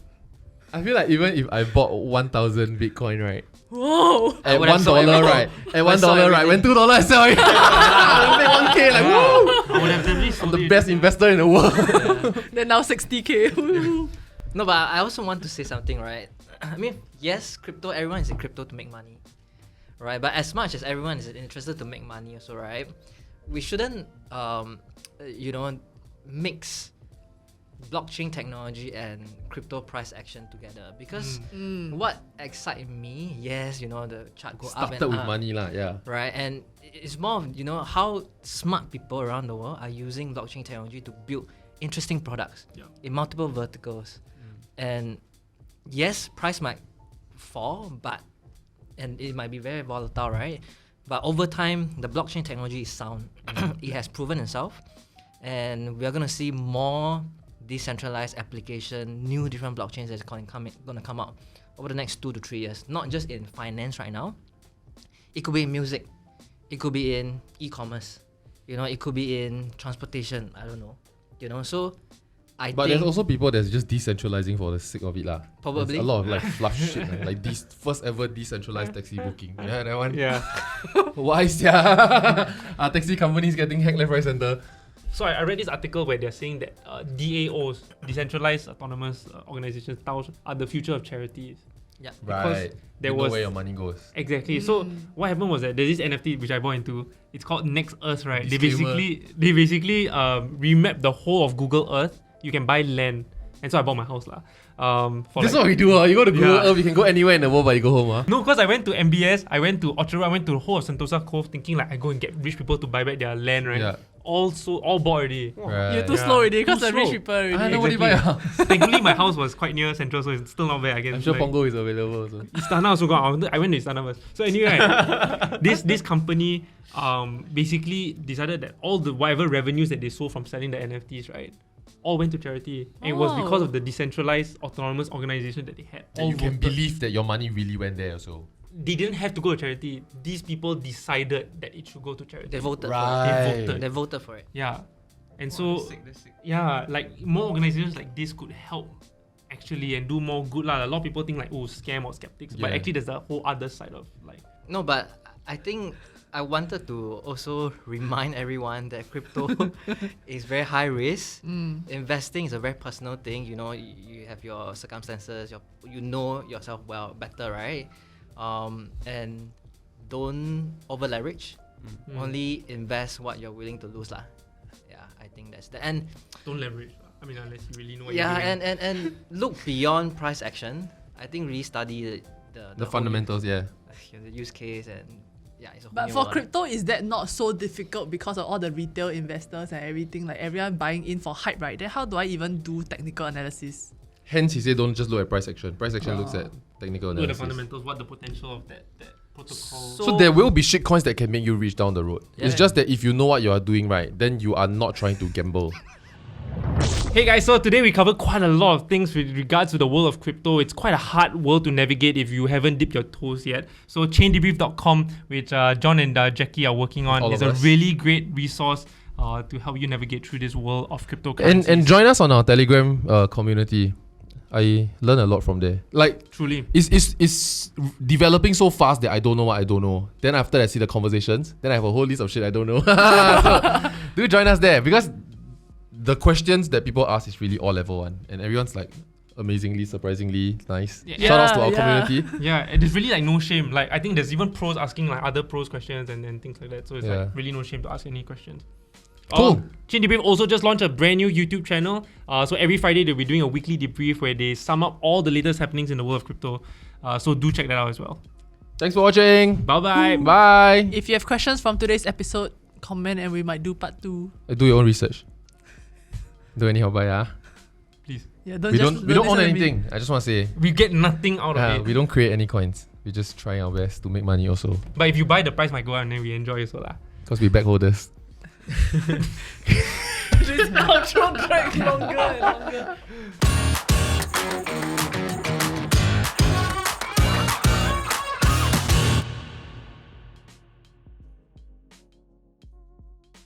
I feel like even if I bought 1,000 Bitcoin, right? Whoa! At would have sold $1, everything. right? At I saw $1, right? When everything. $2 I sell it. I make 1K, like woo! I would have definitely I'm sold the it. best investor in the world. Then now 60K. No, but I also want to say something, right? I mean, yes, crypto, everyone is in crypto to make money, right? But as much as everyone is interested to make money also, right? We shouldn't, mix blockchain technology and crypto price action together, because what excites me, yes, the chart go up and Started with up, money, lah. Yeah. right? And it's more of, how smart people around the world are using blockchain technology to build interesting products in multiple verticals. And yes, price might fall, and it might be very volatile, right? But over time, the blockchain technology is sound. It has proven itself, and we are gonna see more decentralized application, new different blockchains that's gonna come out over the next 2 to 3 years. Not just in finance right now. It could be in music. It could be in e-commerce. It could be in transportation. I don't know. So I But think there's also people that's just decentralizing for the sake of it, lah. Probably. There's a lot of like fluff shit, man. Like this first ever decentralized taxi booking. Yeah, that one. Yeah. Why is yeah? Taxi companies getting hacked left, right, center. So I read this article where they're saying that DAOs, decentralized autonomous organizations, DAOs, are the future of charities. yeah. Right. there you know was- where your money goes. Exactly. So what happened was that there's this NFT which I bought into. It's called Next Earth, right? Disclaimer. They basically remapped the whole of Google Earth. You can buy land, and so I bought my house, lah. For This is like- what we do. You go to Google Yeah. Earth, you can go anywhere in the world, but you go home. No, because I went to MBS, I went to Orchard, I went to the whole of Sentosa Cove, thinking like I go and get rich people to buy back their land, right? Yeah. All bought already. Right. You're too Yeah. slow already because Too the rich slow. people already. Nobody buy a house. Thankfully, my house was quite near Central, so it's still not bad. I guess. I'm sure like, Pongo is available also. Istana also got. I went to Istana first. So anyway, right, this company basically decided that all the whatever revenues that they sold from selling the NFTs, right, all went to charity. And it was because of the decentralized autonomous organization that they had. And you can voted. believe that your money really went there also. They didn't have to go to charity. These people decided that it should go to charity. They voted Right. for it. They voted for it. Yeah. And so, yeah, like more organizations like this could help actually and do more good. A lot of people think like, oh, scam or skeptics. But Yeah. actually, there's a whole other side of like. No, but I think I wanted to also remind everyone that crypto is very high risk. Investing is a very personal thing. You have your circumstances. You know yourself better, right? And don't over leverage. Only invest what you're willing to lose, lah. Yeah, I think that's that. And Don't leverage. I mean, unless you really know what yeah, you're doing. and look beyond price action. I think really study the The fundamentals, yeah. the use case, and yeah, it's a whole But new for world. crypto, is that not so difficult because of all the retail investors and everything? Like everyone buying in for hype, right? Then how do I even do technical analysis? Hence, he said don't just look at price action. Price action looks at technical Look at the analysis. fundamentals, what the potential of that protocol. So there will be shitcoins that can make you rich down the road. It's Yeah. just that if you know what you are doing right, then you are not trying to gamble. Hey guys, so today we covered quite a lot of things with regards to the world of crypto. It's quite a hard world to navigate if you haven't dipped your toes yet. So ChainDebrief.com, which John and Jacky are working on, All is of a us. really great resource to help you navigate through this world of cryptocurrencies. And join us on our Telegram community. I learn a lot from there. Like, Truly. it's developing so fast that I don't know what I don't know. Then after I see the conversations, then I have a whole list of shit I don't know. So do join us there, because the questions that people ask is really all level one, and everyone's like amazingly, surprisingly nice. Yeah. Shout outs to our Yeah. community. Yeah, and there's really like no shame. Like I think there's even pros asking like other pros questions and things like that. So it's Yeah. like really no shame to ask any questions. Cool. Chain Debrief also just launched a brand new YouTube channel. So every Friday they'll be doing a weekly debrief where they sum up all the latest happenings in the world of crypto. So do check that out as well. Thanks for watching. Bye-bye. Bye. If you have questions from today's episode, comment and we might do part 2. Do your own research. Do anyhow, bye. Please. Yeah, We don't own listen to me. anything. I just want to say, We get nothing out of it. we don't create any coins. We just try our best to make money also. But if you buy, the price might go up and then we enjoy it so lah. Because we backholders. This outro drags longer and longer.